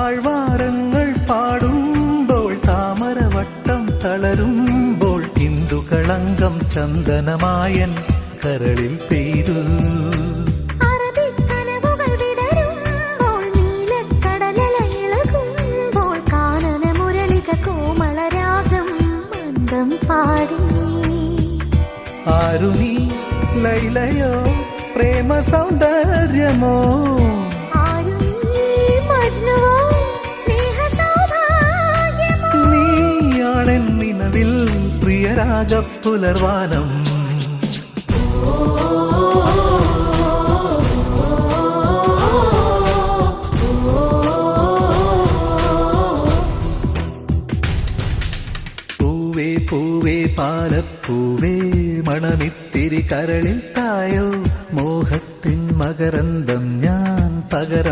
താഴ്വാരങ്ങൾ പാടുമ്പോൾ താമരവട്ടം തളരുമ്പോൾ ഇന്ദുകളങ്കം ചന്ദനമായൻ കരളിൽ പെയ്തു. ആരു നീ ലൈലയോ പ്രേമ സൗന്ദര്യമോ, നീയാണെൻ നിലവിൽ പ്രിയരാഗ പുലർവാനം. പൂവേ പൂവേ പാലപ്പൂവേ മണമിത്തിരി കരളിൽ തായോ, മോഹത്തിൻ മകരന്തം ഞാൻ പകരം